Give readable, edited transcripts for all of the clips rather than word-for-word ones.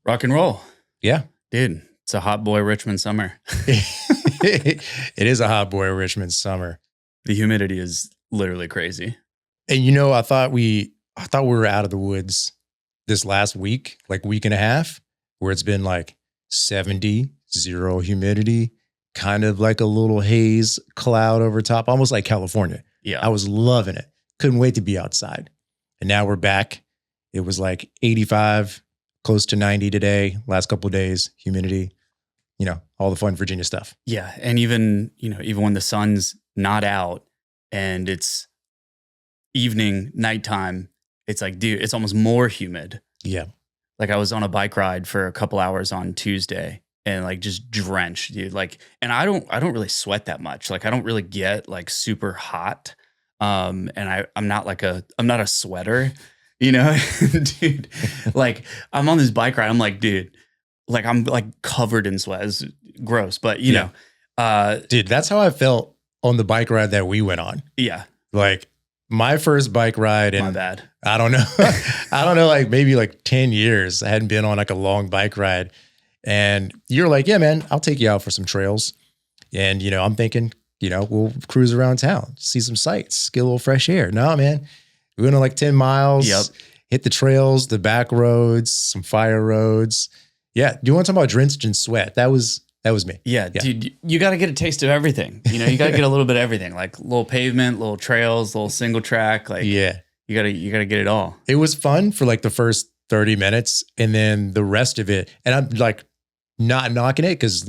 Rock and roll. Yeah. Dude, it's a hot boy Richmond summer. It is a hot boy Richmond summer. The humidity is literally crazy. And I thought we were out of the woods this last week, like week and a half, where it's been like 70, zero humidity, kind of like a little haze cloud over top, almost like California. Yeah. I was loving it. Couldn't wait to be outside. And now we're back. It was like 85, close to 90 today, last couple of days, humidity, all the fun Virginia stuff. Yeah. And even when the sun's not out and it's evening, nighttime, it's like, dude, it's almost more humid. Yeah. Like I was on a bike ride for a couple hours on Tuesday and like just drenched, dude. Like, and I don't really sweat that much. Like I don't really get like super hot. And I'm not a sweater, dude. Like I'm on this bike ride. I'm like, dude, like I'm like covered in sweat. It's gross, but dude, that's how I felt on the bike ride that we went on. Yeah. Like my first bike ride in, my bad. I don't know, like maybe like 10 years. I hadn't been on like a long bike ride. And you're like, yeah, man, I'll take you out for some trails. And, I'm thinking, we'll cruise around town, see some sights, get a little fresh air. No, man, we're going to like 10 miles, hit the trails, the back roads, some fire roads. Yeah. Do you want to talk about drenched in sweat? That was me. Yeah, dude, you got to get a taste of everything. You got to get a little bit of everything, like little pavement, little trails, little single track. Like, yeah, you got to get it all. It was fun for like the first 30 minutes and then the rest of it. And I'm like not knocking it because,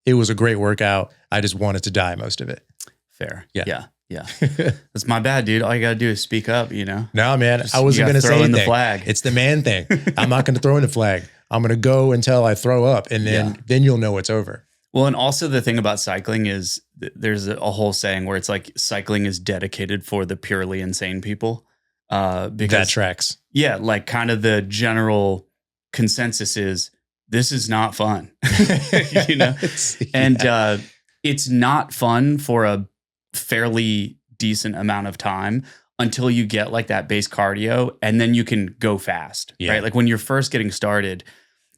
it was a great workout. I just wanted to die most of it. Fair. Yeah. That's my bad, dude. All you got to do is speak up, No, man, I wasn't going to say anything. The flag. It's the man thing. I'm not going to throw in the flag. I'm going to go until I throw up and then you'll know it's over. Well, and also the thing about cycling is there's a whole saying where it's like cycling is dedicated for the purely insane people. Because that tracks. Yeah. Like kind of the general consensus is this is not fun, and it's not fun for a fairly decent amount of time until you get like that base cardio and then you can go fast, right? Like when you're first getting started,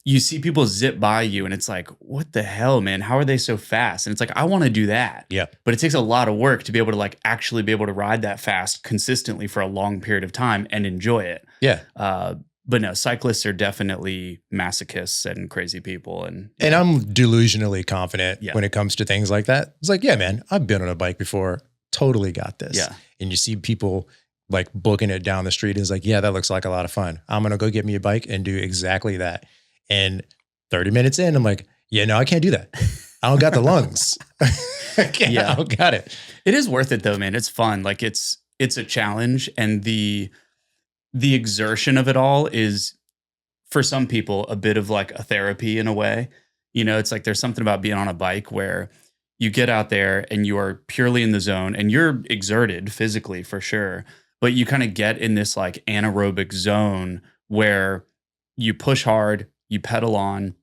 you see people zip by you and it's like, what the hell, man? How are they so fast? And it's like, I want to do that. Yeah. But it takes a lot of work to be able to like actually be able to ride that fast consistently for a long period of time and enjoy it. Yeah. But no, cyclists are definitely masochists and crazy people. And I'm delusionally confident when it comes to things like that. It's like, yeah, man, I've been on a bike before. Totally got this. Yeah. And you see people like booking it down the street. And it's like, yeah, that looks like a lot of fun. I'm going to go get me a bike and do exactly that. And 30 minutes in, I'm like, yeah, no, I can't do that. I don't got the lungs. I don't got it. It is worth it though, man. It's fun. Like it's a challenge, and the exertion of it all is for some people a bit of like a therapy in a way. It's like there's something about being on a bike where you get out there and you are purely in the zone and you're exerted physically for sure, but you kind of get in this like anaerobic zone where you push hard, you pedal on.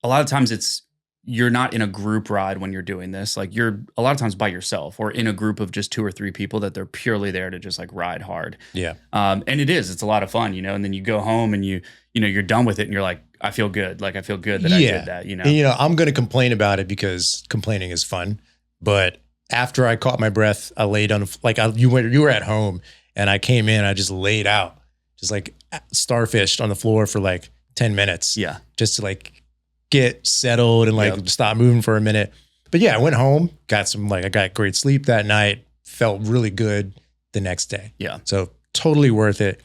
A lot of times you're not in a group ride when you're doing this. Like you're a lot of times by yourself or in a group of just 2 or 3 people that they're purely there to just like ride hard. Yeah. And it's a lot of fun, and then you go home and you're done with it and you're like, I feel good. Like I feel good that I did that, And, I'm going to complain about it because complaining is fun. But after I caught my breath, I laid on, like you were at home and I came in, I just laid out, just like starfished on the floor for like 10 minutes. Yeah. Just to like get settled and like stop moving for a minute. But yeah, I went home, I got great sleep that night, felt really good the next day. Yeah. So totally worth it.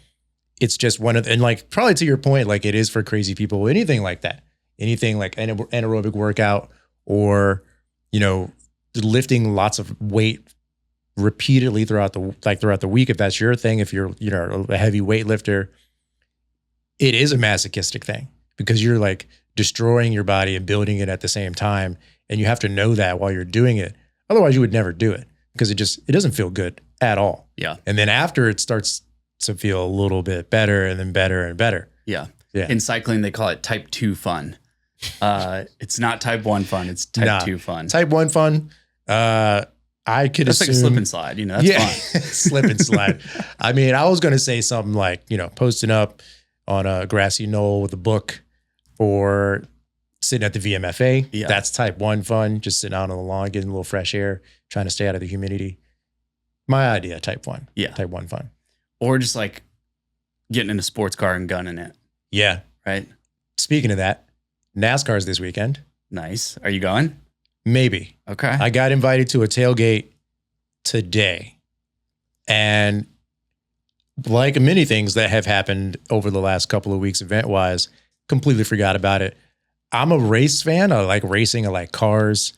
It's just and like probably to your point, like it is for crazy people, anything like that, anything like anaerobic workout or, lifting lots of weight repeatedly throughout the week. If that's your thing, if you're, a heavy weight lifter, it is a masochistic thing because you're like destroying your body and building it at the same time. And you have to know that while you're doing it. Otherwise you would never do it because it doesn't feel good at all. Yeah. And then after it starts to feel a little bit better and then better and better. Yeah. In cycling, they call it type 2 fun. It's not type 1 fun. It's type 2 fun. Type 1 fun. I could that's assume. Like a slip and slide, that's fun. Slip and slide. I mean, I was going to say something like, posting up on a grassy knoll with a book or sitting at the VMFA. Yeah. That's type 1 fun, just sitting out on the lawn, getting a little fresh air, trying to stay out of the humidity. My idea, type 1. Yeah. Type 1 fun. Or just like getting in a sports car and gunning it. Yeah. Right. Speaking of that, NASCAR's this weekend. Nice. Are you going? Maybe. Okay. I got invited to a tailgate today. And like many things that have happened over the last couple of weeks event-wise, completely forgot about it. I'm a race fan. I like racing. I like cars.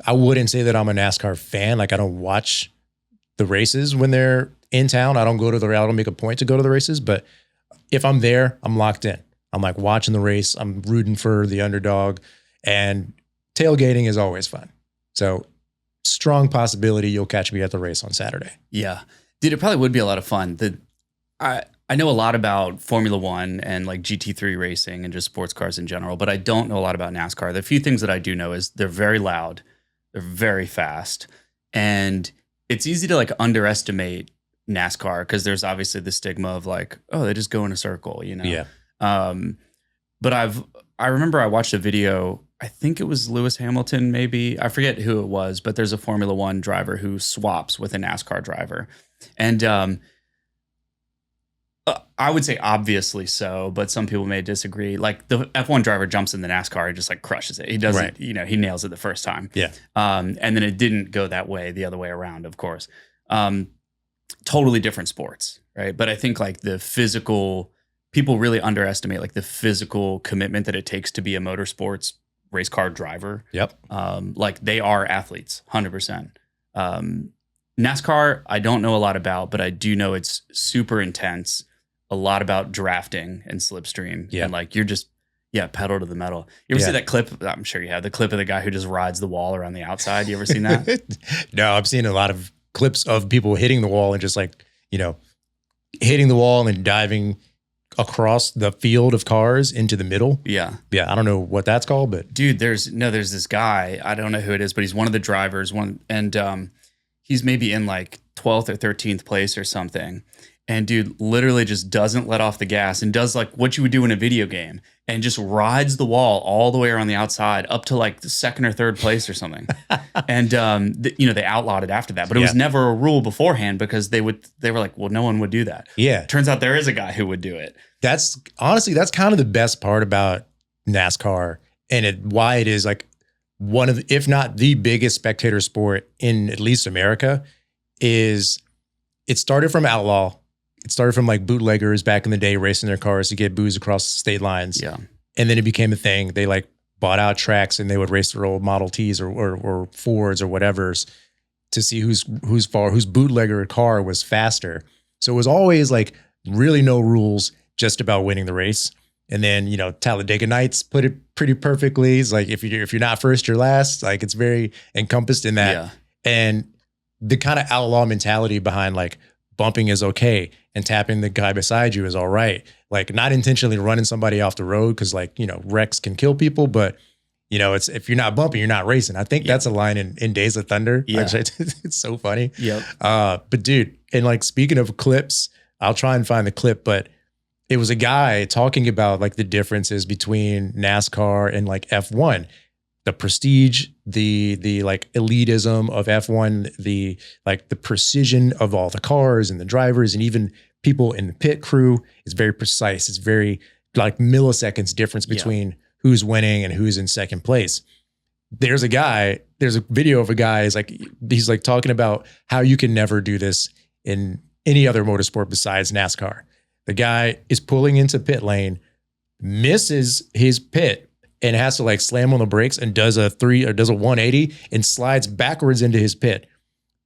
I wouldn't say that I'm a NASCAR fan. Like I don't watch the races when they're in town. I don't make a point to go to the races, but if I'm there, I'm locked in. I'm like watching the race. I'm rooting for the underdog, and tailgating is always fun. So strong possibility you'll catch me at the race on Saturday. Yeah. Dude, it probably would be a lot of fun. I know a lot about Formula One and like GT3 racing and just sports cars in general, but I don't know a lot about NASCAR. The few things that I do know is they're very loud, they're very fast, and it's easy to like underestimate NASCAR because there's obviously the stigma of like, oh, they just go in a circle, you know? Yeah. But I remember I watched a video, I think it was Lewis Hamilton, maybe. I forget who it was, but there's a Formula One driver who swaps with a NASCAR driver. And I would say obviously so, but some people may disagree. Like the F1 driver jumps in the NASCAR and just like crushes it. He doesn't, Right. you know, he nails it the first time. Yeah. And then it didn't go that way, the other way around, of course. Totally different sports, right? But I think like the physical, people really underestimate like the physical commitment that it takes to be a motorsports race car driver. Yep. Like they are athletes, 100%. NASCAR, I don't know a lot about, but I do know it's super intense. A lot about drafting and slipstream. Yeah. And like you're just, pedal to the metal. You ever see that clip? I'm sure you have the clip of the guy who just rides the wall around the outside. You ever seen that? No, I've seen a lot of clips of people hitting the wall and just like, you know, hitting the wall and diving across the field of cars into the middle. Yeah. Yeah. I don't know what that's called, but dude, there's this guy. I don't know who it is, but he's one of the drivers. He's maybe in like 12th or 13th place or something. And dude literally just doesn't let off the gas and does like what you would do in a video game and just rides the wall all the way around the outside up to like the second or third place or something. And they outlawed it after that, but it was never a rule beforehand because they were like, well, no one would do that. Yeah. Turns out there is a guy who would do it. That's honestly, that's kind of the best part about NASCAR and why it is like one of the, if not the biggest spectator sport in at least America, is it started from outlaw. It started from like bootleggers back in the day racing their cars to get booze across state lines. Yeah. And then it became a thing. They like bought out tracks and they would race their old Model Ts or Fords or whatever's to see whose bootlegger car was faster. So it was always like really no rules, just about winning the race. And then, you know, Talladega Nights put it pretty perfectly. It's like if you're not first, you're last. Like it's very encompassed in that. Yeah. And the kind of outlaw mentality behind like bumping is okay and tapping the guy beside you is all right. Like not intentionally running somebody off the road because like, you know, wrecks can kill people, but you know, it's if you're not bumping, you're not racing. I think that's a line in Days of Thunder. Yeah. Actually, it's so funny. Yep. But dude, and like speaking of clips, I'll try and find the clip, but it was a guy talking about like the differences between NASCAR and like F1. The prestige, the like elitism of F1, the like the precision of all the cars and the drivers and even people in the pit crew is very precise. It's very like milliseconds difference between who's winning and who's in second place. There's a video of a guy he's like talking about how you can never do this in any other motorsport besides NASCAR. The guy is pulling into pit lane, misses his pit, and has to like slam on the brakes and does a 180 and slides backwards into his pit.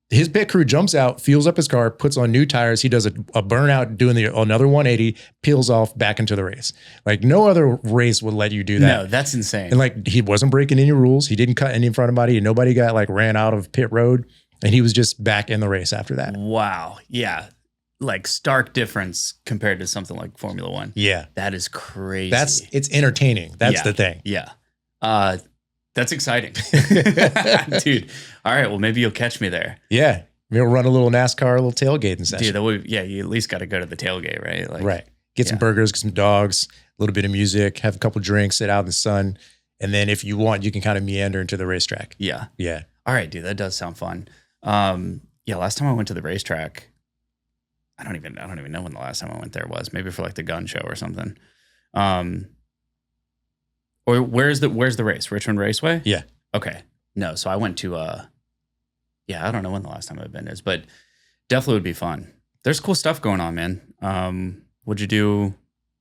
His pit crew jumps out, fuels up his car, puts on new tires. He does a burnout doing another 180, peels off back into the race. Like no other race would let you do that. No, that's insane. And like he wasn't breaking any rules. He didn't cut any in front of anybody and nobody got like ran out of pit road. And he was just back in the race after that. Wow. Yeah. Like stark difference compared to something like Formula One. Yeah. That is crazy. It's entertaining. That's the thing. Yeah. That's exciting. Dude. All right. Well, maybe you'll catch me there. Yeah. We'll run a little NASCAR, a little tailgating session. Dude, you at least got to go to the tailgate, right? Like, right. get some burgers, get some dogs, a little bit of music, have a couple drinks, sit out in the sun. And then if you want, you can kind of meander into the racetrack. Yeah. Yeah. All right, dude, that does sound fun. Yeah, last time I went to the racetrack, I don't even know when the last time I went there was. Maybe for like the gun show or something. Or where's the race? Richmond Raceway? Yeah. Okay. No, so I went to I don't know when the last time I've been is, but definitely would be fun. There's cool stuff going on, man. What'd you do?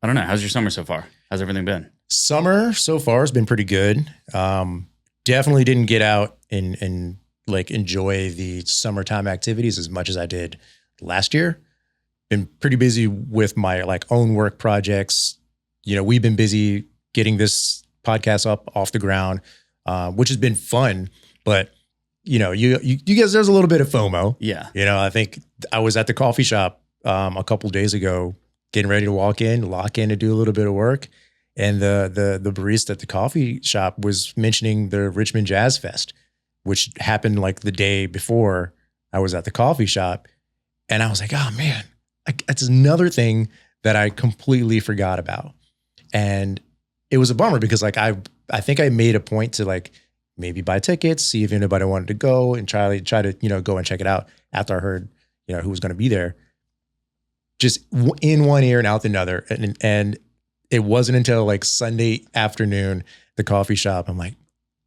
I don't know. How's your summer so far? How's everything been? Summer so far has been pretty good. Definitely didn't get out and like enjoy the summertime activities as much as I did last year. Been pretty busy with my like own work projects. You know, we've been busy getting this podcast up off the ground, which has been fun. But you know, you guys, there's a little bit of FOMO. Yeah. You know, I think I was at the coffee shop a couple of days ago, getting ready to lock in to do a little bit of work. And the barista at the coffee shop was mentioning the Richmond Jazz Fest, which happened like the day before I was at the coffee shop. And I was like, oh man, that's another thing that I completely forgot about. And it was a bummer because like I think I made a point to like maybe buy tickets, see if anybody wanted to go and try to, you know, go and check it out after I heard, you know, who was going to be there. Just in one ear and out the other. And it wasn't until like Sunday afternoon, the coffee shop, I'm like,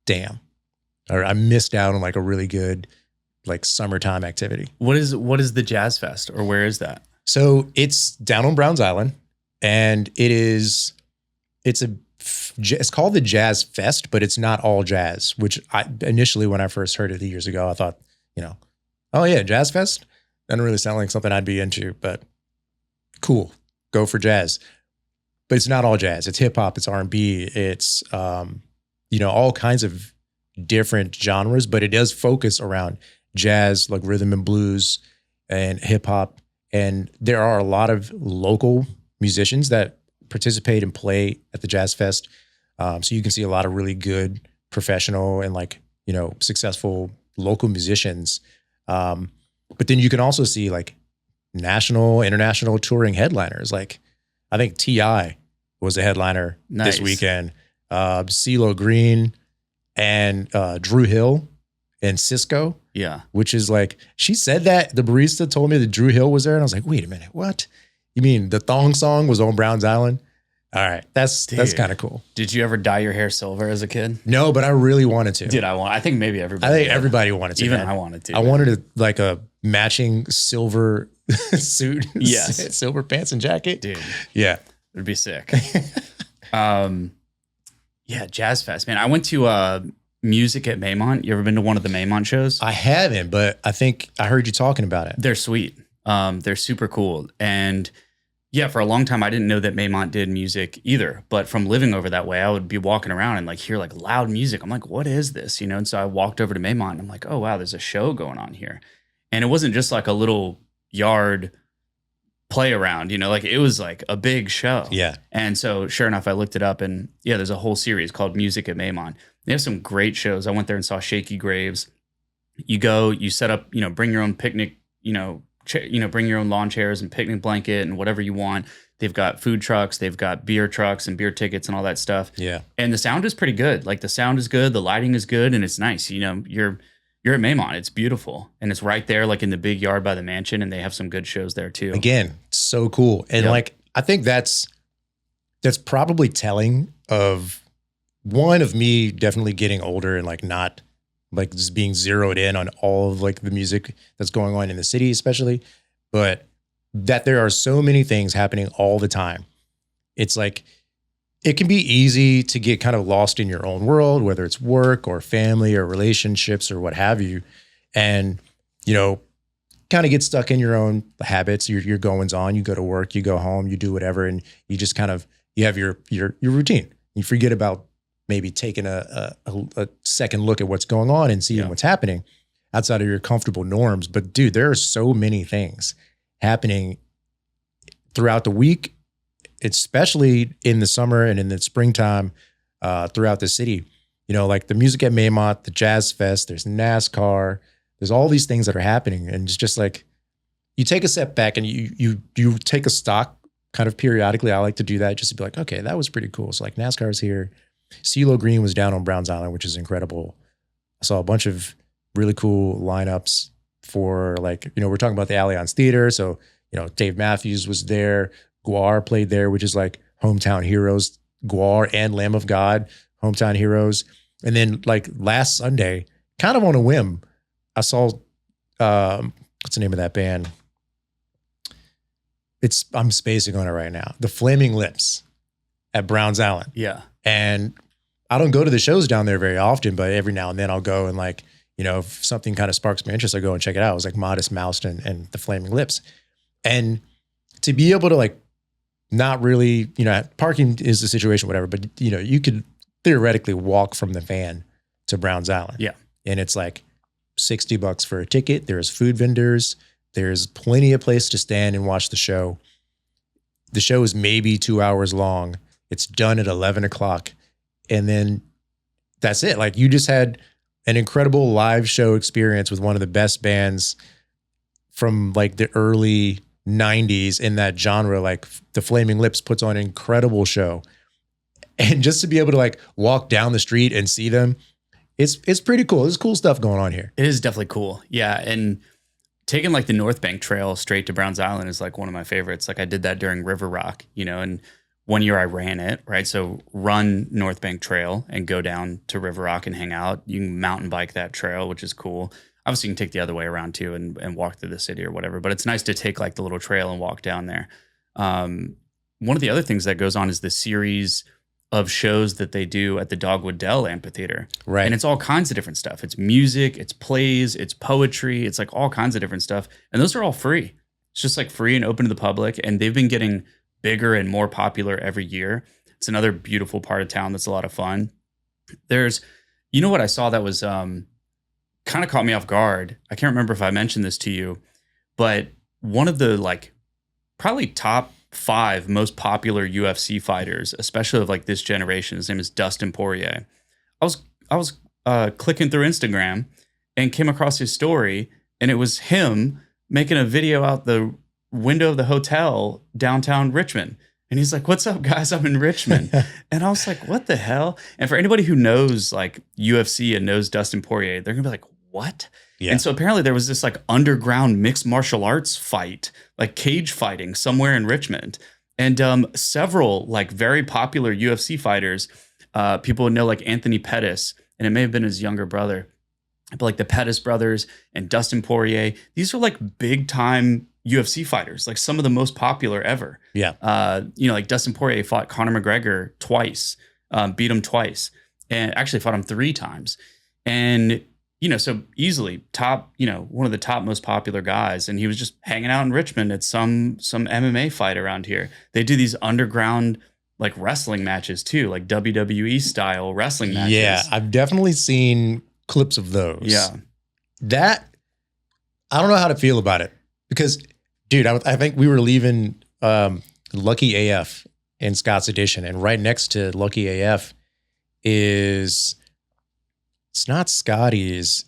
damn, I missed out on like a really good like summertime activity. What is the Jazz Fest, or where is that? So it's down on Browns Island, and it's called the Jazz Fest, but it's not all jazz, which I initially, when I first heard it years ago, I thought, you know, oh yeah, Jazz Fest? Doesn't really sound like something I'd be into, but cool, go for jazz. But it's not all jazz. It's hip hop, it's R&B, it's, you know, all kinds of different genres, but it does focus around jazz, like rhythm and blues and hip hop. And there are a lot of local musicians that participate and play at the Jazz Fest. So you can see a lot of really good professional and like, you know, successful local musicians. But then you can also see like national, international touring headliners. Like I think T.I. was a headliner this weekend. CeeLo Green and Drew Hill and Cisco. Yeah. Which is like, she said that, the barista told me that Drew Hill was there. And I was like, wait a minute, what? You mean the thong song was on Browns Island? All right. That's kind of cool. Did you ever dye your hair silver as a kid? No, but I really wanted to. I think maybe everybody. I think everybody wanted to. Even man. I wanted to. I wanted like a matching silver suit. Yes. Silver pants and jacket. Dude. Yeah. It'd be sick. Yeah, Jazz Fest, man. I went to Music at Maymont. You ever been to one of the Maymont shows? I haven't, but I think I heard you talking about it. They're sweet. They're super cool. And yeah, for a long time, I didn't know that Maymont did music either. But from living over that way, I would be walking around and like hear like loud music. I'm like, what is this? You know? And so I walked over to Maymont and I'm like, oh, wow, there's a show going on here. And it wasn't just like a little yard play around, you know, like it was like a big show. Yeah. And so sure enough, I looked it up and yeah, there's a whole series called Music at Maymont. They have some great shows. I went there and saw Shaky Graves. You go, you set up, you know, bring your own picnic, bring your own lawn chairs and picnic blanket and whatever you want. They've got food trucks, they've got beer trucks and beer tickets and all that stuff. Yeah. And the sound is pretty good. Like the sound is good, the lighting is good, and it's nice. You know, you're at Maymont. It's beautiful. And it's right there, like in the big yard by the mansion, and they have some good shows there too. Again, so cool. And like, I think that's probably telling of me definitely getting older and like not like just being zeroed in on all of like the music that's going on in the city, especially, but that there are so many things happening all the time. It's like, it can be easy to get kind of lost in your own world, whether it's work or family or relationships or what have you. And, you know, kind of get stuck in your own habits, your goings on. You go to work, you go home, you do whatever. And you just kind of, you have your routine. You forget about maybe taking a second look at what's going on and seeing what's happening outside of your comfortable norms. But dude, there are so many things happening throughout the week, especially in the summer and in the springtime throughout the city. You know, like the Music at Maymont, the Jazz Fest, there's NASCAR, there's all these things that are happening. And it's just like, you take a step back and you take a stock kind of periodically. I like to do that just to be like, okay, that was pretty cool. So like NASCAR's here. CeeLo Green was down on Browns Island, which is incredible. I saw a bunch of really cool lineups for like, we're talking about the Allianz Theater. So, Dave Matthews was there. Guar played there, which is like hometown heroes. Guar and Lamb of God, hometown heroes. And then like last Sunday, kind of on a whim, I saw, what's the name of that band? I'm spacing on it right now. The Flaming Lips at Browns Island. Yeah. And I don't go to the shows down there very often, but every now and then I'll go and like, if something kind of sparks my interest, I go and check it out. It was like Modest Mouse and the Flaming Lips. And to be able to like, not really, parking is the situation, whatever, but you could theoretically walk from the van to Browns Island. Yeah. And it's like $60 for a ticket. There's food vendors. There's plenty of place to stand and watch the show. The show is maybe 2 hours long. It's done at 11 o'clock. And then that's it. Like you just had an incredible live show experience with one of the best bands from like the early 90s in that genre. Like the Flaming Lips puts on an incredible show. And just to be able to like walk down the street and see them, it's pretty cool. There's cool stuff going on here. It is definitely cool. Yeah. And taking like the North Bank Trail straight to Browns Island is like one of my favorites. Like I did that during River Rock, and one year I ran it, right? So run North Bank Trail and go down to River Rock and hang out. You can mountain bike that trail, which is cool. Obviously, you can take the other way around too and walk through the city or whatever. But it's nice to take like the little trail and walk down there. One of the other things that goes on is the series of shows that they do at the Dogwood Dell Amphitheater. Right. And it's all kinds of different stuff. It's music, it's plays, it's poetry, it's like all kinds of different stuff. And those are all free. It's just like free and open to the public. And they've been getting bigger and more popular every year. It's another beautiful part of town that's a lot of fun. There's, what I saw that was kind of caught me off guard. I can't remember if I mentioned this to you, but one of the like probably top 5 most popular UFC fighters, especially of like this generation, his name is Dustin Poirier. I was clicking through Instagram and came across his story, and it was him making a video out the window of the hotel downtown Richmond. And he's like, "What's up, guys? I'm in Richmond." And I was like, "What the hell?" And for anybody who knows like UFC and knows Dustin Poirier, they're gonna be like, "What?" Yeah. And so apparently there was this like underground mixed martial arts fight, like cage fighting somewhere in Richmond. And several like very popular UFC fighters, people would know like Anthony Pettis, and it may have been his younger brother, but like the Pettis brothers and Dustin Poirier, these are like big time UFC fighters, like some of the most popular ever. Yeah. Like Dustin Poirier fought Conor McGregor twice, beat him twice, and actually fought him 3 times. And so easily top, one of the top most popular guys. And he was just hanging out in Richmond at some MMA fight around here. They do these underground like wrestling matches too, like WWE style wrestling matches. Yeah, I've definitely seen clips of those. Yeah. That, I don't know how to feel about it because, dude, I think we were leaving Lucky AF in Scott's Addition, and right next to Lucky AF is... It's not Scotty's.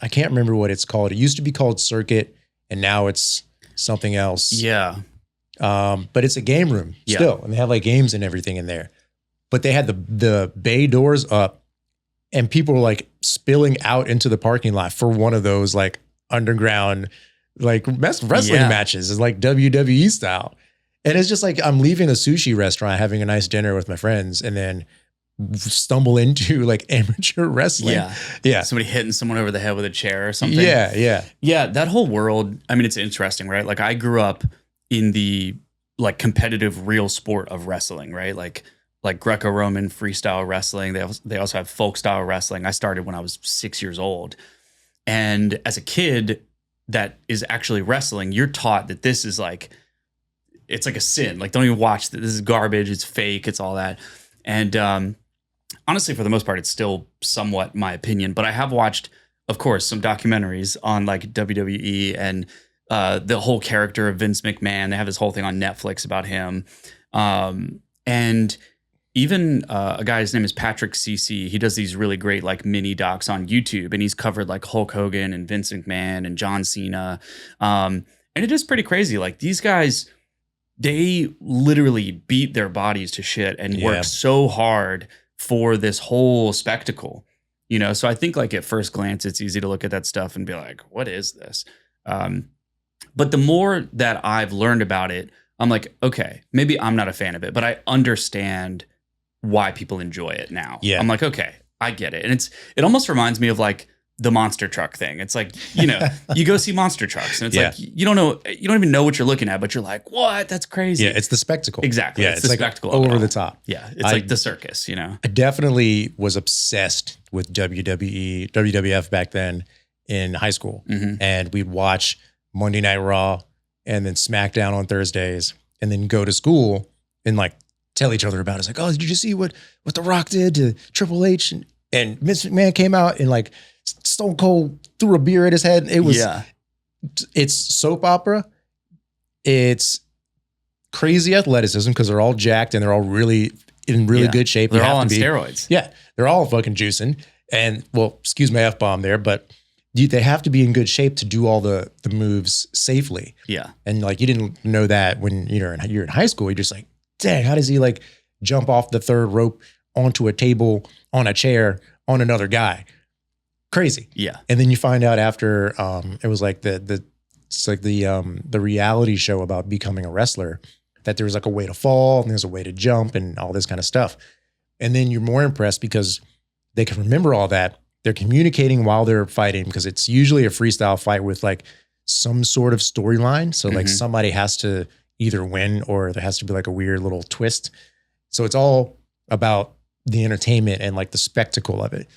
I can't remember what it's called. It used to be called Circuit, and now it's something else. Yeah. But it's a game room still, and they have like games and everything in there. But they had the bay doors up, and people were like spilling out into the parking lot for one of those like underground like wrestling matches. It's like WWE style. And it's just like I'm leaving a sushi restaurant, having a nice dinner with my friends, and then stumble into like amateur wrestling. Yeah. Somebody hitting someone over the head with a chair or something. Yeah. That whole world, I mean, it's interesting, right? Like I grew up in the like competitive real sport of wrestling, right? Like Greco-Roman freestyle wrestling. They also have folk style wrestling. I started when I was 6 years old. And as a kid that is actually wrestling, you're taught that this is like, it's like a sin. Like don't even watch this. This is garbage. It's fake. It's all that. And, honestly, for the most part, it's still somewhat my opinion, but I have watched, of course, some documentaries on like WWE and the whole character of Vince McMahon. They have this whole thing on Netflix about him. And even a guy, his name is Patrick CC. He does these really great like mini docs on YouTube, and he's covered like Hulk Hogan and Vince McMahon and John Cena. And it is pretty crazy. Like these guys, they literally beat their bodies to shit and Yeah. work so hard for this whole spectacle, you know? So I think like at first glance, it's easy to look at that stuff and be like, what is this? But the more that I've learned about it, I'm like, okay, maybe I'm not a fan of it, but I understand why people enjoy it now. Yeah. I'm like, okay, I get it. And it almost reminds me of like the monster truck thing. It's like, you know, you go see monster trucks and it's like, you don't even know what you're looking at, but you're like, what? That's crazy. Yeah, it's the spectacle. Exactly. Yeah, it's the like spectacle. over the top. Yeah, it's like the circus, you know? I definitely was obsessed with WWE, WWF back then in high school. Mhm. And we'd watch Monday Night Raw and then SmackDown on Thursdays and then go to school and like tell each other about it. It's like, oh, did you see what The Rock did to Triple H? And Vince McMahon came out and like Stone Cold threw a beer at his head. It was, it's soap opera. It's crazy athleticism because they're all jacked and they're all really in really good shape. They're all on steroids. Yeah. They're all fucking juicing. And well, excuse my F-bomb there, but they have to be in good shape to do all the moves safely. Yeah. And like, you didn't know that when you're in high school. You're just like, dang, how does he like jump off the third rope onto a table, on a chair, on another guy? Crazy. Yeah. And then you find out after it was like the reality show about becoming a wrestler, that there was like a way to fall and there's a way to jump and all this kind of stuff. And then you're more impressed because they can remember all that. They're communicating while they're fighting because it's usually a freestyle fight with like some sort of storyline. So like somebody has to either win or there has to be like a weird little twist. So it's all about the entertainment and like the spectacle of it.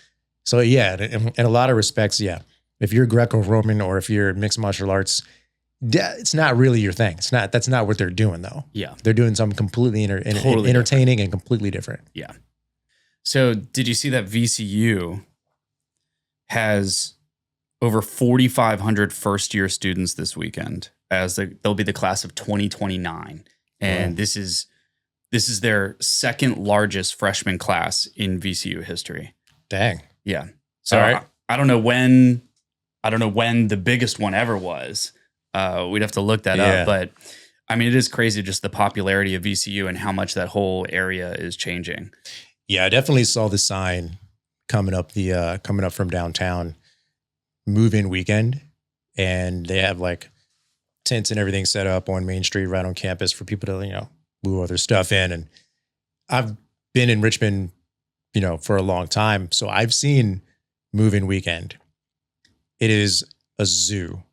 So yeah, in a lot of respects, yeah. If you're Greco-Roman or if you're mixed martial arts, it's not really your thing. That's not what they're doing though. Yeah. They're doing something completely Totally entertaining and completely different. Yeah. So did you see that VCU has over 4,500 first-year students this weekend they'll be the class of 2029. And this is their second largest freshman class in VCU history. Dang. Yeah. So all right. I don't know when the biggest one ever was. We'd have to look that up, but I mean, it is crazy just the popularity of VCU and how much that whole area is changing. Yeah, I definitely saw the sign coming up from downtown, move-in weekend, and they have like tents and everything set up on Main Street right on campus for people to, move all their stuff in. And I've been in Richmond, for a long time, so I've seen move-in weekend. It is a zoo.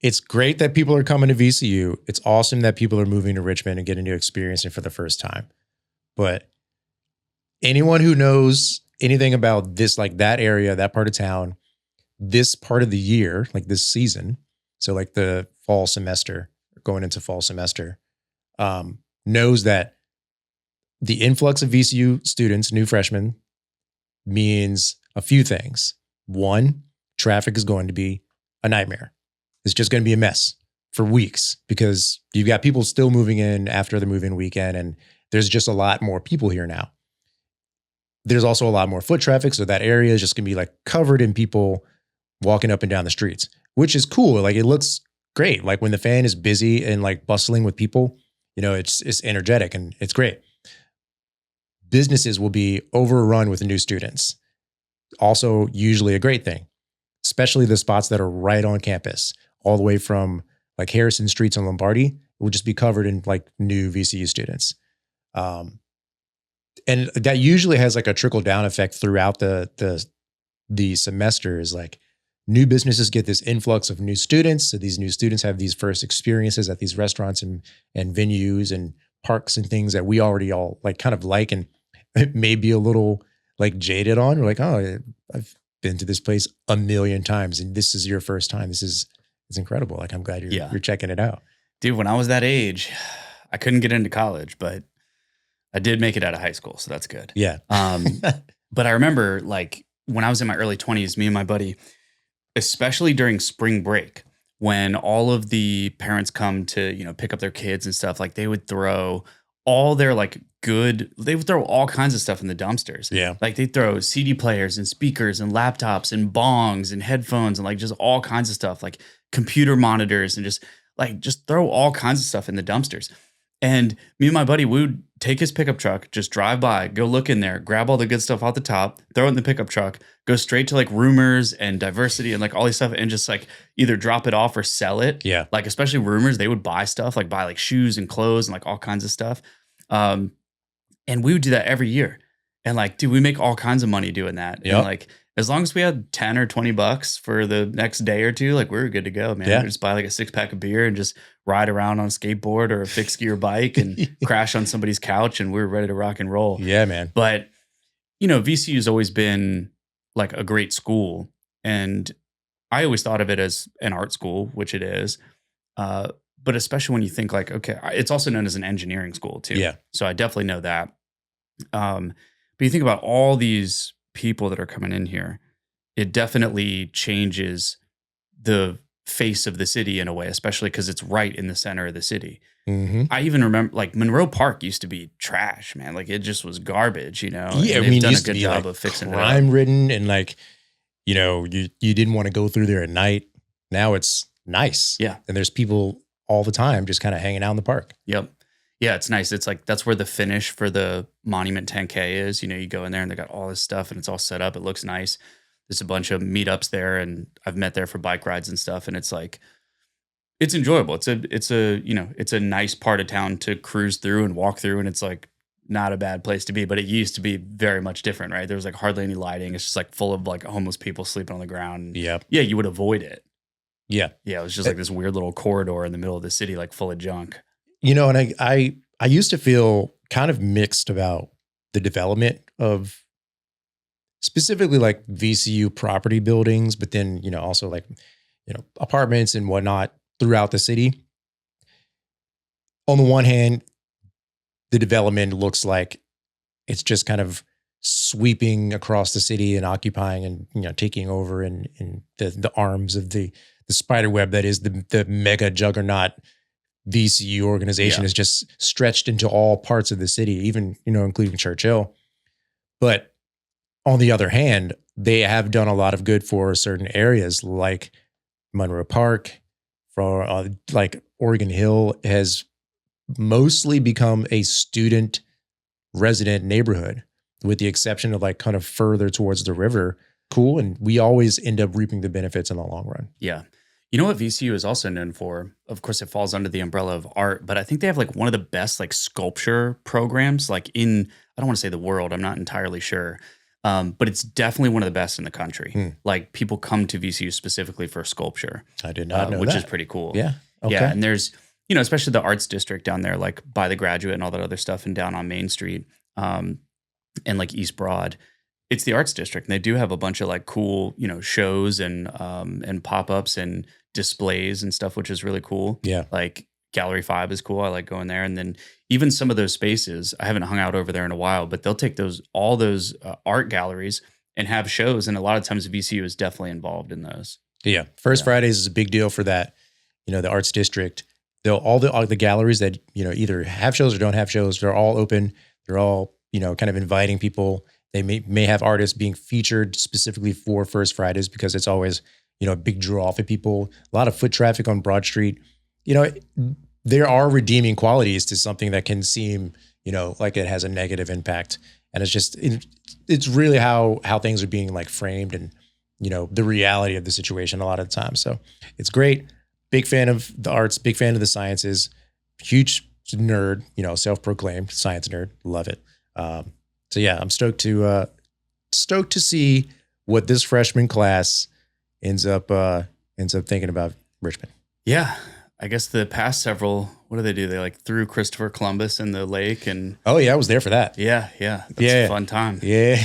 It's great that people are coming to VCU. It's awesome that people are moving to Richmond and getting to experience it for the first time. But anyone who knows anything about this, like that area, that part of town, this part of the year, like this season, so like the fall semester, going into fall semester, knows that the influx of VCU students, new freshmen, means a few things. One, traffic is going to be a nightmare. It's just going to be a mess for weeks because you've got people still moving in after the move-in weekend, and there's just a lot more people here now. There's also a lot more foot traffic, so that area is just going to be like covered in people walking up and down the streets, which is cool. Like it looks great. Like when the fan is busy and like bustling with people, it's energetic and it's great. Businesses will be overrun with new students. Also usually a great thing, especially the spots that are right on campus, all the way from like Harrison Streets and Lombardi will just be covered in like new VCU students. And that usually has like a trickle down effect throughout the semester. Is like new businesses get this influx of new students. So these new students have these first experiences at these restaurants and venues and parks and things that we already all like kind of like and may be a little like jaded on. We're like, oh, I've been to this place a million times and this is your first time. It's incredible. Like I'm glad you're checking it out. Dude, when I was that age, I couldn't get into college, but I did make it out of high school, so that's good. Yeah. But I remember like when I was in my early 20s, me and my buddy, especially during spring break, when all of the parents come to, pick up their kids and stuff, like they would throw all their they would throw all kinds of stuff in the dumpsters. Yeah. Like they'd throw CD players and speakers and laptops and bongs and headphones and like just all kinds of stuff, like computer monitors and just throw all kinds of stuff in the dumpsters. And me and my buddy, we would take his pickup truck, just drive by, go look in there, grab all the good stuff off the top, throw it in the pickup truck, go straight to like rumors and diversity and like all these stuff and just like either drop it off or sell it. Yeah. Like especially rumors, they would buy stuff, like buy like shoes and clothes and like all kinds of stuff. And we would do that every year. And like, dude, we make all kinds of money doing that. Yep. And like, as long as we had 10 or 20 bucks for the next day or two, like we were good to go, man. Yeah. We'd just buy like a 6-pack of beer and just ride around on a skateboard or a fixed gear bike and crash on somebody's couch and we were ready to rock and roll. Yeah, man. But, you know, VCU has always been like a great school. And I always thought of it as an art school, which it is. But especially when you think like, okay, it's also known as an engineering school too. Yeah. So I definitely know that. But you think about all these people that are coming in here, it definitely changes the face of the city in a way, especially because it's right in the center of the city. Mm-hmm. I even remember like Monroe Park used to be trash, man. Like it just was garbage, you know? Yeah, And I mean, they've done it used a good to be job like of fixing it up. crime ridden and like, you know, you didn't want to go through there at night. Now it's nice. Yeah. And there's people all the time just kind of hanging out in the park. Yep. Yeah, it's nice. It's like that's where the finish for the Monument 10K is. You know, you go in there and they got all this stuff and it's all set up. It looks nice. There's a bunch of meetups there and I've met there for bike rides and stuff. And it's like, it's enjoyable. It's a, you know, it's a nice part of town to cruise through and walk through. And it's like not a bad place to be, but it used to be very much different, right? There was like hardly any lighting. It's just like full of like homeless people sleeping on the ground. Yep. Yeah, you would avoid it. Yeah. Yeah, it was just like this weird little corridor in the middle of the city, like full of junk. You know, and I used to feel kind of mixed about the development of specifically like VCU property buildings, but then, you know, also like, you know, apartments and whatnot throughout the city. On the one hand, the development looks like it's just kind of sweeping across the city and occupying and, you know, taking over in the arms of the spider web that is the mega juggernaut VCU organization is just stretched into all parts of the city, even, you know, including Churchill. But on the other hand, they have done a lot of good for certain areas like Monroe Park, for like Oregon Hill has mostly become a student resident neighborhood with the exception of like kind of further towards the river. Cool. And we always end up reaping the benefits in the long run. Yeah. You know what VCU is also known for? Of course, it falls under the umbrella of art, but I think they have like one of the best like sculpture programs, like in, I don't want to say the world, I'm not entirely sure. But it's definitely one of the best in the country. Like people come to VCU specifically for sculpture. I did not know which that. is pretty cool. Yeah. Okay. Yeah. And there's, you know, especially the arts district down there, like by the Graduate and all that other stuff and down on Main Street and like East Broad. It's the arts district. And they do have a bunch of like cool, you know, shows and pop-ups and displays and stuff, which is really cool. Yeah. Like Gallery 5 is cool. I like going there. And then even some of those spaces, I haven't hung out over there in a while, but they'll take all those art galleries and have shows. And a lot of times VCU is definitely involved in those. Yeah. First Fridays is a big deal for that. You know, the arts district, all the galleries that, you know, either have shows or don't have shows, they're all open. They're all, you know, kind of inviting people. They may have artists being featured specifically for First Fridays because it's always, you know, a big draw for people. A lot of foot traffic on Broad Street. You know, there are redeeming qualities to something that can seem, you know, like it has a negative impact. And it's just, it's really how things are being like framed and, you know, the reality of the situation a lot of the time. So it's great. Big fan of the arts, big fan of the sciences, huge nerd, you know, self-proclaimed science nerd. Love it. So yeah, I'm stoked to see what this freshman class ends up thinking about Richmond. Yeah. I guess the past several, what do? They like threw Christopher Columbus in the lake and. Oh yeah, I was there for that. Yeah. That's a fun time. Yeah.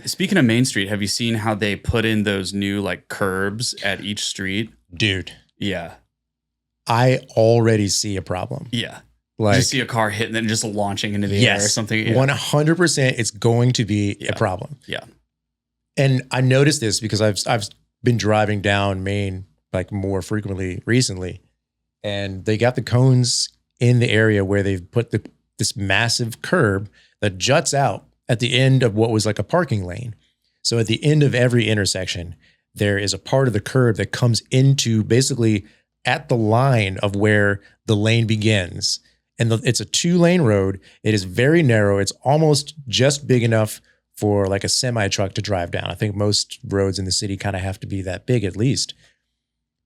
Speaking of Main Street, have you seen how they put in those new like curbs at each street? Dude. Yeah. I already see a problem. Yeah. Like you see a car hitting and just launching into the air or something. Yeah. 100% it's going to be a problem. Yeah. And I noticed this because I've been driving down Main like more frequently recently. And they got the cones in the area where they've put this massive curb that juts out at the end of what was like a parking lane. So at the end of every intersection, there is a part of the curb that comes into basically at the line of where the lane begins and it's a 2-lane road. It is very narrow. It's almost just big enough for like a semi truck to drive down. I think most roads in the city kind of have to be that big at least,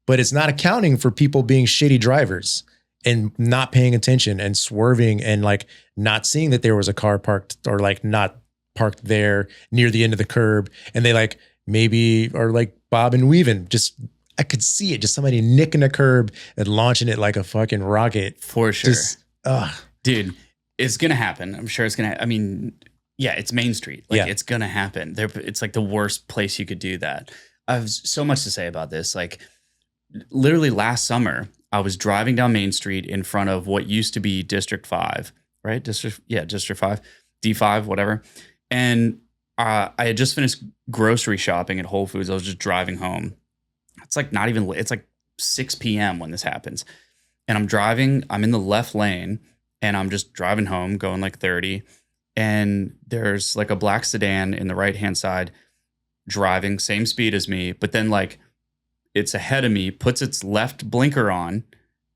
but it's not accounting for people being shitty drivers and not paying attention and swerving and like not seeing that there was a car parked or like not parked there near the end of the curb. And they like maybe are like bob and weaving. Just, I could see it, just somebody nicking a curb and launching it like a fucking rocket. For sure. Just, dude, it's going to happen. I'm sure it's going to, I mean, yeah, it's Main Street. Like it's going to happen. It's like the worst place you could do that. I have so much to say about this. Like literally last summer, I was driving down Main Street in front of what used to be District 5, right? District 5, D5, whatever. And I had just finished grocery shopping at Whole Foods. I was just driving home. It's like not even, it's like 6 p.m. when this happens. And I'm driving, I'm in the left lane and I'm just driving home going like 30. And there's like a black sedan in the right-hand side driving same speed as me. But then like it's ahead of me, puts its left blinker on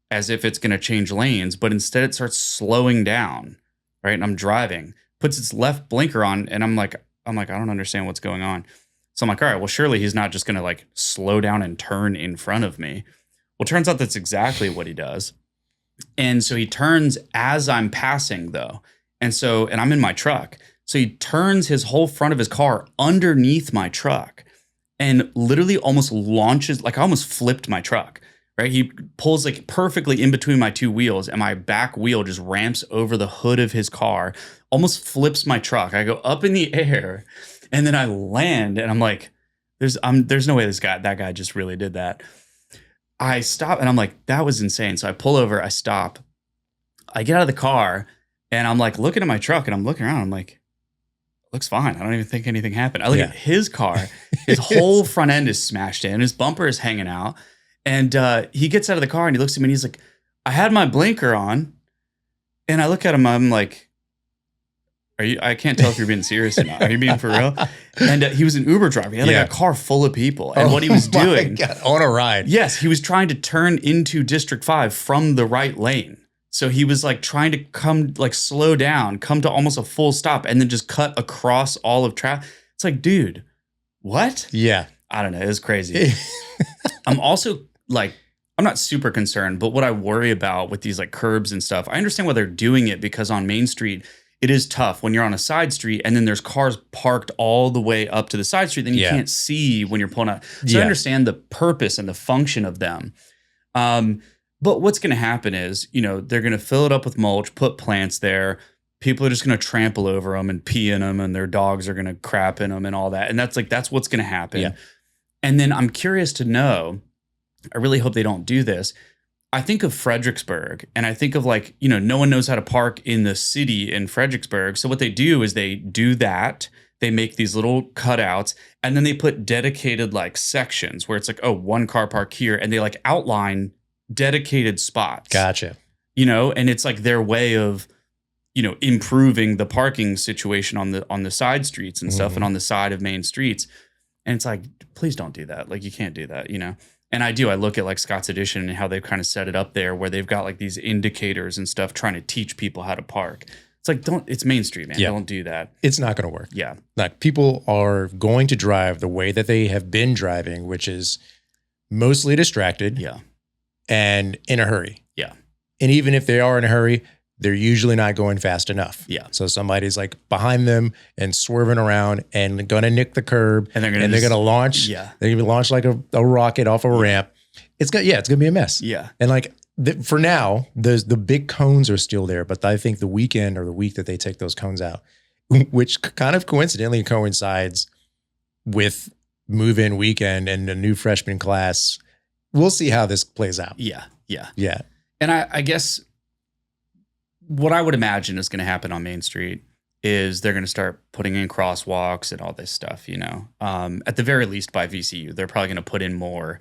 as if it's going to change lanes. But instead it starts slowing down, right? And I'm driving, puts its left blinker on. And I'm like, I don't understand what's going on. So I'm like, all right, well, surely he's not just going to like slow down and turn in front of me. Well, turns out that's exactly what he does. And so he turns as I'm passing though. And I'm in my truck. So he turns his whole front of his car underneath my truck and literally almost launches, like I almost flipped my truck, right? He pulls like perfectly in between my two wheels and my back wheel just ramps over the hood of his car, almost flips my truck. I go up in the air and then I land and I'm like, there's no way that guy just really did that. I stop and I'm like, that was insane. So I pull over, I stop, I get out of the car and I'm like looking at my truck and I'm looking around. I'm like, looks fine. I don't even think anything happened. I look at his car, his whole front end is smashed in, his bumper is hanging out. And he gets out of the car and he looks at me and he's like, I had my blinker on. And I look at him, I'm like, I can't tell if you're being serious or not. Are you being for real? And he was an Uber driver. He had like a car full of people. And what he was doing on a ride. Yes, he was trying to turn into District 5 from the right lane. So he was like trying to come, like slow down, come to almost a full stop, and then just cut across all of traffic. It's like, dude, what? Yeah. I don't know. It was crazy. I'm also like, I'm not super concerned, but what I worry about with these like curbs and stuff, I understand why they're doing it because on Main Street, it is tough when you're on a side street and then there's cars parked all the way up to the side street. Then you can't see when you're pulling out. So I understand the purpose and the function of them. But what's going to happen is, they're going to fill it up with mulch, put plants there. People are just going to trample over them and pee in them, and their dogs are going to crap in them and all that. And that's what's going to happen. Yeah. And then I'm curious to know, I really hope they don't do this. I think of Fredericksburg and I think of like, no one knows how to park in the city in Fredericksburg. So what they do is they do that. They make these little cutouts and then they put dedicated like sections where it's like, oh, one car park here. And they like outline dedicated spots. Gotcha. And it's like their way of, improving the parking situation on the side streets and stuff and on the side of main streets. And it's like, please don't do that. Like you can't do that, And I look at like Scott's Addition and how they've kind of set it up there where they've got like these indicators and stuff trying to teach people how to park. It's like, it's Main Street, man. Yeah. Don't do that. It's not going to work. Yeah. Like people are going to drive the way that they have been driving, which is mostly distracted. Yeah. And in a hurry. Yeah. And even if they are in a hurry, they're usually not going fast enough. Yeah. So somebody's like behind them and swerving around and going to nick the curb and they're going to launch. Yeah. They're going to launch like a rocket off a ramp. It's going to be a mess. Yeah. And like for now, the big cones are still there, but I think the weekend or the week that they take those cones out, which kind of coincidentally coincides with move-in weekend and a new freshman class. We'll see how this plays out. Yeah. Yeah. Yeah. And I guess what I would imagine is going to happen on Main Street is they're going to start putting in crosswalks and all this stuff, at the very least by VCU. They're probably going to put in more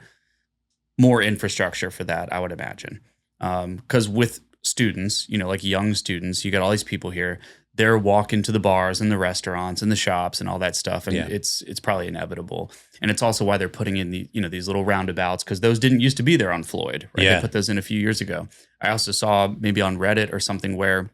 infrastructure for that, I would imagine. Because with students, like young students, you got all these people here. they're walking to the bars and the restaurants and the shops and all that stuff. And Yeah. it's probably inevitable. And it's also why they're putting in these little roundabouts, because those didn't used to be there on Floyd, right? Yeah. They put those in a few years ago. I also saw maybe on Reddit or something where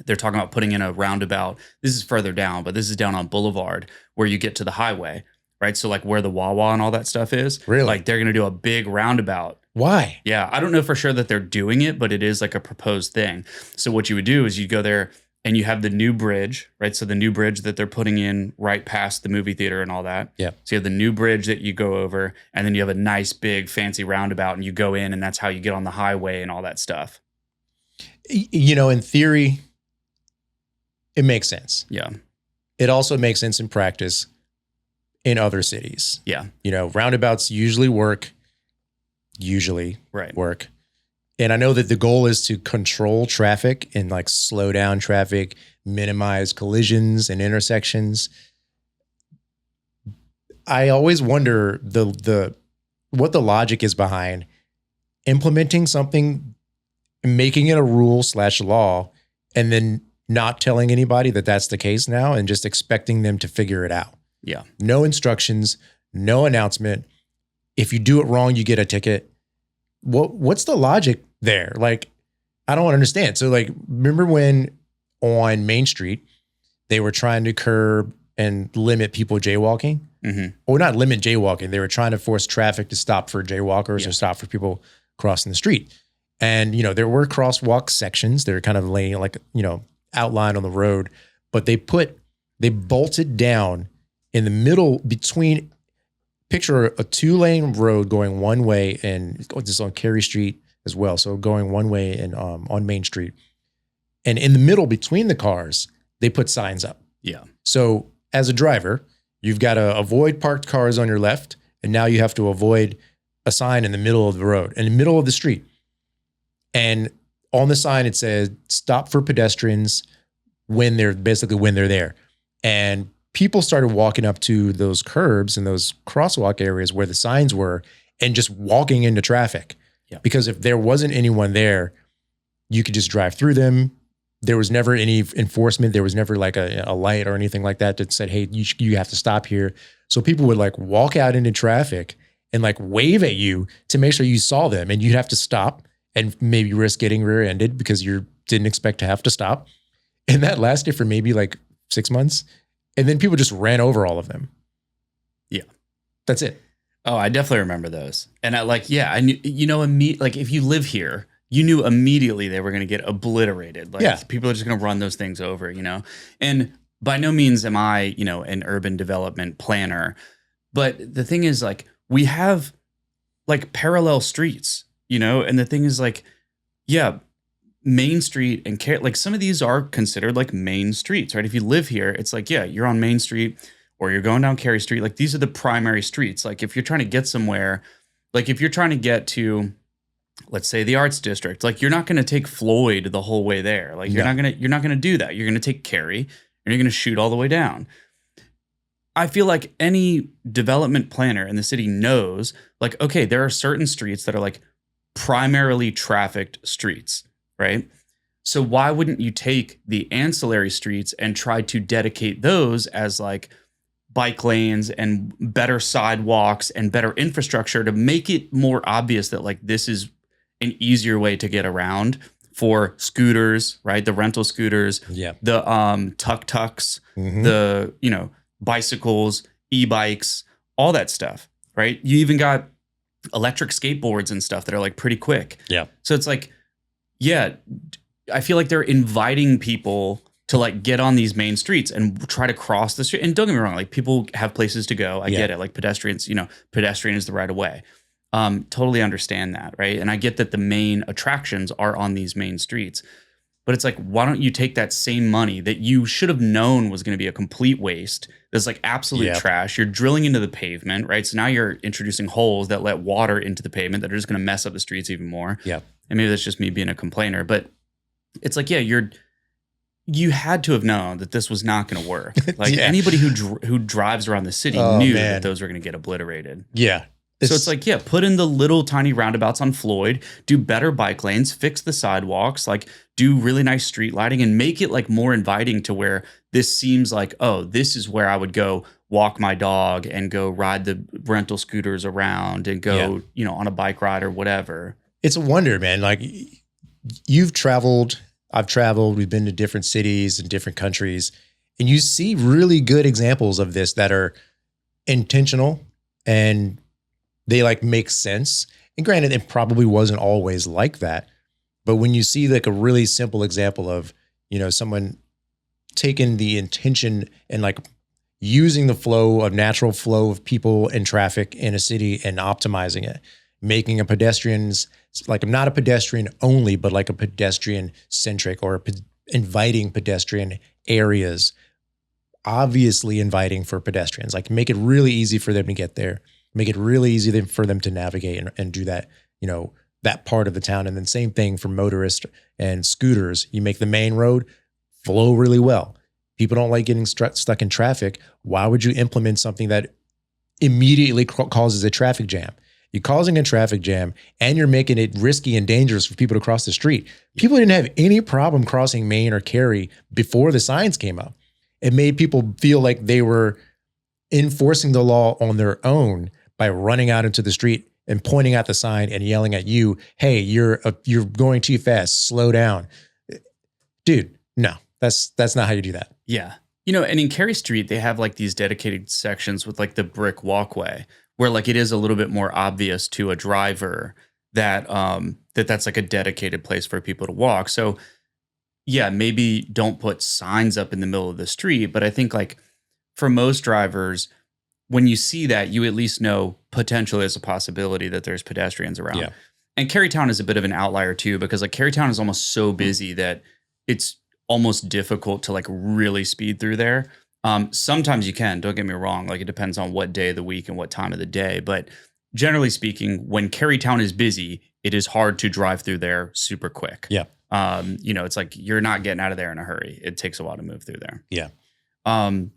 they're talking about putting in a roundabout. This is further down, but this is down on Boulevard where you get to the highway, right? So like where the Wawa and all that stuff is. Really? Like they're going to do a big roundabout. Why? Yeah. I don't know for sure that they're doing it, but it is like a proposed thing. So what you would do is you go there and you have the new bridge, right? So the new bridge that they're putting in right past the movie theater and all that. Yeah. So you have the new bridge that you go over, and then you have a nice big fancy roundabout and you go in, and that's how you get on the highway and all that stuff. In theory, it makes sense. Yeah. It also makes sense in practice in other cities. Yeah. Roundabouts usually work. Right. Work. And I know that the goal is to control traffic and like slow down traffic, minimize collisions and intersections. I always wonder what the logic is behind implementing something, making it a rule/law, and then not telling anybody that that's the case now and just expecting them to figure it out. Yeah. No instructions, no announcement. If you do it wrong, you get a ticket. What's the logic there? Like, I don't understand. So like, remember when on Main Street, they were trying to curb and limit people jaywalking? Mm-hmm. Or not limit jaywalking. They were trying to force traffic to stop for jaywalkers or stop for people crossing the street. And, there were crosswalk sections. They're kind of laying like, outline on the road, but they bolted down in the middle between, picture a 2-lane road going one way, and this is on Cary Street as well. So going one way and on Main Street, and in the middle between the cars, they put signs up. Yeah. So as a driver, you've got to avoid parked cars on your left, and now you have to avoid a sign in the middle of the road, in the middle of the street. And on the sign, it says, stop for pedestrians when they're there. And people started walking up to those curbs and those crosswalk areas where the signs were and just walking into traffic. Yeah. Because if there wasn't anyone there, you could just drive through them. There was never any enforcement. There was never like a light or anything like that that said, hey, you have to stop here. So people would like walk out into traffic and like wave at you to make sure you saw them, and you'd have to stop and maybe risk getting rear-ended because you didn't expect to have to stop. And that lasted for maybe like 6 months. And then people just ran over all of them. Yeah. That's it. Oh, I definitely remember those. And I knew, like if you live here, you knew immediately they were going to get obliterated. Like people are just going to run those things over, And by no means am I, an urban development planner. But the thing is, like, we have like parallel streets, and the thing is like, Main Street and like some of these are considered like main streets, right? If you live here, it's like, you're on Main Street or you're going down Cary Street. Like these are the primary streets. Like if you're trying to get somewhere, like if you're trying to get to, let's say the Arts District, like you're not going to take Floyd the whole way there. Like you're not going to do that. You're going to take Cary and you're going to shoot all the way down. I feel like any development planner in the city knows, like, okay, there are certain streets that are like primarily trafficked streets. Right. So why wouldn't you take the ancillary streets and try to dedicate those as like bike lanes and better sidewalks and better infrastructure to make it more obvious that like this is an easier way to get around for scooters, right? The rental scooters, the tuk-tuks, the, bicycles, e-bikes, all that stuff, right? You even got electric skateboards and stuff that are like pretty quick. Yeah. So it's like, I feel like they're inviting people to like get on these main streets and try to cross the street. And don't get me wrong, like people have places to go. I get it. Like pedestrians, pedestrian is the right of way. Totally understand that, right? And I get that the main attractions are on these main streets. But it's like, why don't you take that same money that you should have known was going to be a complete waste, that's like absolute trash. You're drilling into the pavement, right? So now you're introducing holes that let water into the pavement that are just going to mess up the streets even more. Yeah. And maybe that's just me being a complainer, but it's like, you had to have known that this was not going to work. Like anybody who drives around the city knew that those were going to get obliterated. Yeah. So it's like, yeah, put in the little tiny roundabouts on Floyd, do better bike lanes, fix the sidewalks, like do really nice street lighting and make it like more inviting to where this seems like, oh, this is where I would go walk my dog and go ride the rental scooters around and go, on a bike ride or whatever. It's a wonder, man. Like you've traveled, I've traveled, we've been to different cities and different countries, and you see really good examples of this that are intentional and they like make sense. And granted, it probably wasn't always like that. But when you see like a really simple example of, someone taking the intention and like using the natural flow of people and traffic in a city and optimizing it, making a pedestrians, like not a pedestrian only, but like a pedestrian centric or inviting pedestrian areas, obviously inviting for pedestrians, like make it really easy for them to get there. Make it really easy for them to navigate and do that, that part of the town. And then same thing for motorists and scooters. You make the main road flow really well. People don't like getting stuck in traffic. Why would you implement something that immediately causes a traffic jam? You're causing a traffic jam and you're making it risky and dangerous for people to cross the street. People didn't have any problem crossing Main or Cary before the signs came up. It made people feel like they were enforcing the law on their own by running out into the street and pointing at the sign and yelling at you, hey, you're going too fast, slow down. Dude, no, that's not how you do that. Yeah. And in Cary Street, they have like these dedicated sections with like the brick walkway where like it is a little bit more obvious to a driver that that's like a dedicated place for people to walk. So yeah, maybe don't put signs up in the middle of the street, but I think like for most drivers, when you see that, you at least know potentially there's a possibility that there's pedestrians around. Yeah. And Carytown is a bit of an outlier too, because like Carytown is almost so busy that it's almost difficult to like really speed through there. Sometimes you can, don't get me wrong. Like it depends on what day of the week and what time of the day. But generally speaking, when Carytown is busy, it is hard to drive through there super quick. Yeah. It's like you're not getting out of there in a hurry. It takes a while to move through there. Yeah.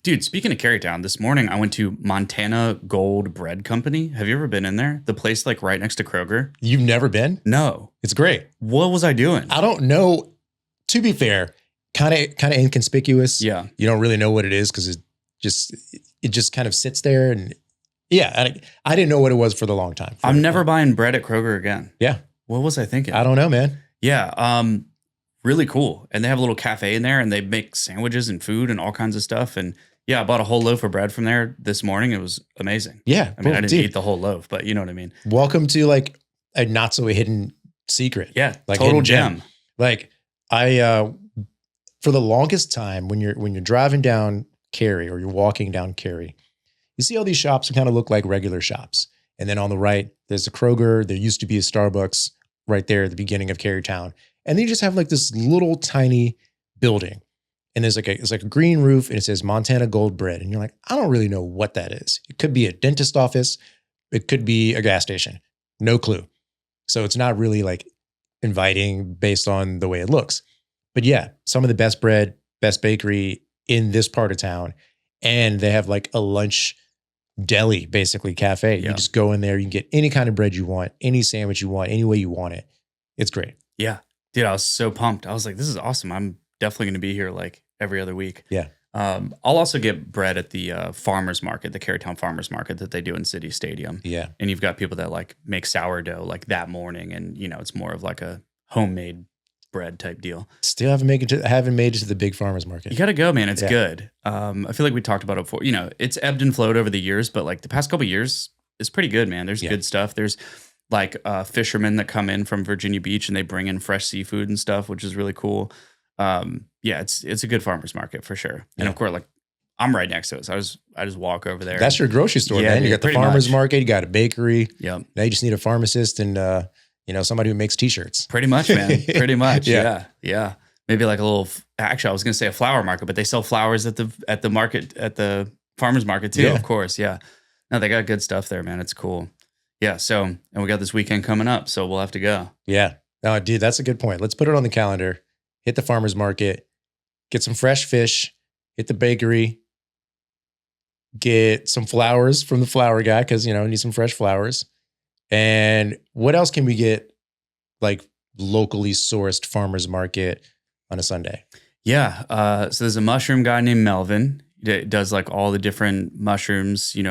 Dude, speaking of Carytown, this morning I went to Montana Gold Bread Company. Have you ever been in there? The place like right next to Kroger? You've never been? No. It's great. What was I doing? I don't know. To be fair, kind of inconspicuous. Yeah. You don't really know what it is because it just kind of sits there. And yeah, I didn't know what it was for the long time. I'm never buying bread at Kroger again. Yeah. What was I thinking? I don't know, man. Yeah. Really cool. And they have a little cafe in there and they make sandwiches and food and all kinds of stuff. And yeah, I bought a whole loaf of bread from there this morning. It was amazing. Yeah. I mean, I didn't eat the whole loaf, but you know what I mean? Welcome to like a not so hidden secret. Yeah. Like total gem. Like for the longest time when you're driving down Cary or you're walking down Cary, you see all these shops that kind of look like regular shops. And then on the right, there's a Kroger. There used to be a Starbucks right there at the beginning of Carytown. And then you just have like this little tiny building. And it's like a green roof and it says Montana Gold Bread. And you're like, I don't really know what that is. It could be a dentist office. It could be a gas station. No clue. So it's not really like inviting based on the way it looks. But yeah, some of the best bread, best bakery in this part of town. And they have like a lunch deli, basically cafe. Yeah. You just go in there, you can get any kind of bread you want, any sandwich you want, any way you want it. It's great. Yeah. Dude, I was so pumped. I was like, this is awesome. I'm definitely going to be here like every other week. Yeah. I'll also get bread at the farmer's market, the Carytown farmer's market that they do in City Stadium. Yeah. And you've got people that like make sourdough like that morning. And, it's more of like a homemade bread type deal. Still haven't made it to the big farmer's market. You got to go, man. It's good. I feel like we talked about it before. It's ebbed and flowed over the years, but like the past couple of years is pretty good, man. There's good stuff. There's like fishermen that come in from Virginia Beach and they bring in fresh seafood and stuff, which is really cool. It's a good farmer's market for sure. And of course, like I'm right next to it. So I just walk over there. That's your grocery store, man. Dude, you got the farmer's market, you got a bakery. Yep. Now you just need a pharmacist and somebody who makes t-shirts. Pretty much, man. Pretty much. Yeah. Yeah. Maybe like a little, actually I was going to say a flower market, but they sell flowers at the market, at the farmer's market too, of course. Yeah. No, they got good stuff there, man. It's cool. Yeah. So, and we got this weekend coming up, so we'll have to go. Yeah. No, dude, that's a good point. Let's put it on the calendar. Hit the farmer's market, get some fresh fish, hit the bakery, get some flowers from the flower guy because, need some fresh flowers. And what else can we get like locally sourced farmers market on a Sunday? Yeah. So there's a mushroom guy named Melvin. He does like all the different mushrooms, I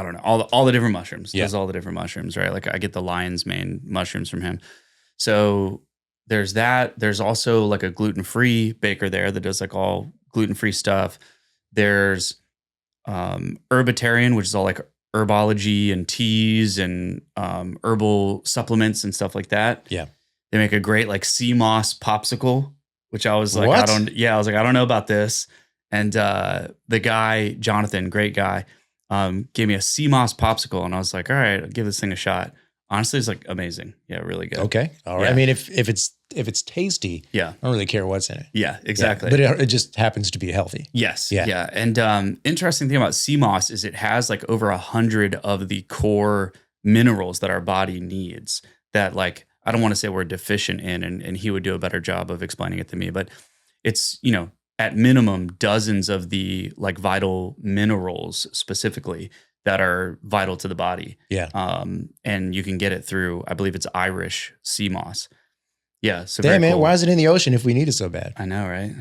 don't know, all the different mushrooms. Yeah. Does all the different mushrooms, right? Like I get the lion's mane mushrooms from him. So there's that. There's also like a gluten-free baker there that does like all gluten-free stuff. There's Herbitarian, which is all like herbology and teas and herbal supplements and stuff like that. Yeah. They make a great like sea moss popsicle, which I was like, What? I was like, I don't know about this. And the guy, Jonathan, great guy, gave me a sea moss popsicle. And I was like, all right, I'll give this thing a shot. Honestly, it's like amazing. Yeah, really good. Okay. All right. Yeah. I mean, if it's tasty, Yeah. I don't really care what's in it. Yeah, exactly. Yeah, but it just happens to be healthy. Yes. Yeah. Yeah. And interesting thing about sea moss is it has like over 100 of the core minerals that our body needs that like, I don't want to say we're deficient in, and he would do a better job of explaining it to me, but it's, at minimum dozens of the like vital minerals specifically that are vital to the body. Yeah. And you can get it through, I believe it's Irish sea moss. Yeah. So Damn, very man, cool. why is it in the ocean if we need it so bad? I know, right?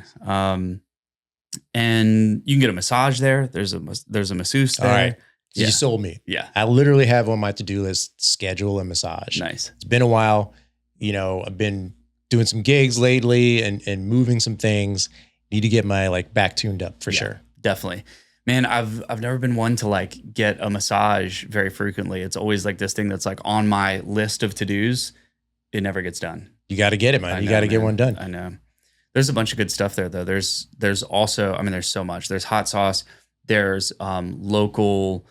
And you can get a massage there. There's a masseuse there. All right. Yeah. You sold me. Yeah. I literally have on my to-do list schedule a massage. Nice. It's been a while. I've been doing some gigs lately and moving some things. Need to get my like back tuned up for sure. Definitely. Man, I've never been one to like get a massage very frequently. It's always like this thing that's like on my list of to-dos. It never gets done. You got to get it, man. You got to get one done. I know. There's a bunch of good stuff there though. There's also, I mean, there's so much. There's hot sauce. There's local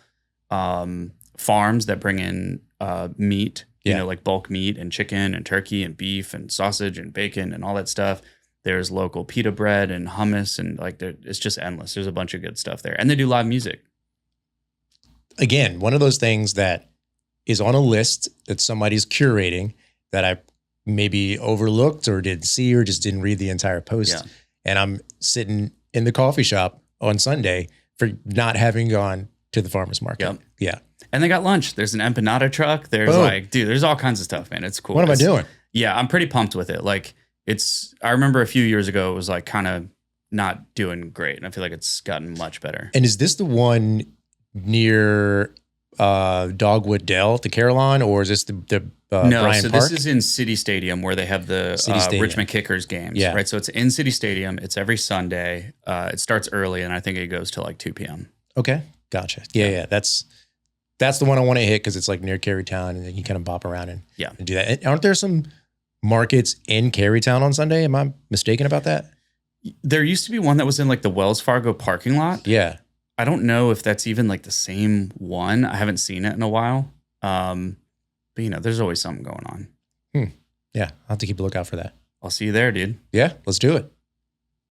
farms that bring in meat, like bulk meat and chicken and turkey and beef and sausage and bacon and all that stuff. There's local pita bread and hummus and like it's just endless. There's a bunch of good stuff there. And they do live music. Again, one of those things that is on a list that somebody's curating that I maybe overlooked or didn't see or just didn't read the entire post. Yeah. And I'm sitting in the coffee shop on Sunday for not having gone to the farmer's market. Yep. Yeah. And they got lunch. There's an empanada truck. There's there's all kinds of stuff, man. It's cool. What am I doing? Yeah, I'm pretty pumped with it. Like I remember a few years ago, it was like kind of not doing great. And I feel like it's gotten much better. And is this the one near Dogwood Dell, the Carytown, or is this the no, Bryant so Park? this is in City Stadium where they have the Richmond Kickers games. Yeah. Right. So it's in City Stadium. It's every Sunday. It starts early and I think it goes till like 2 p.m. Okay. Gotcha. Yeah. That's the one I want to hit because it's like near Carytown and then you kind of bop around and do that. And aren't there some markets in Carytown on Sunday? Am I mistaken about that? There used to be one that was in like the Wells Fargo parking lot. Yeah. I don't know if that's even like the same one. I haven't seen it in a while. But there's always something going on. Yeah. I'll have to keep a lookout for that. I'll see you there, dude. Yeah. Let's do it.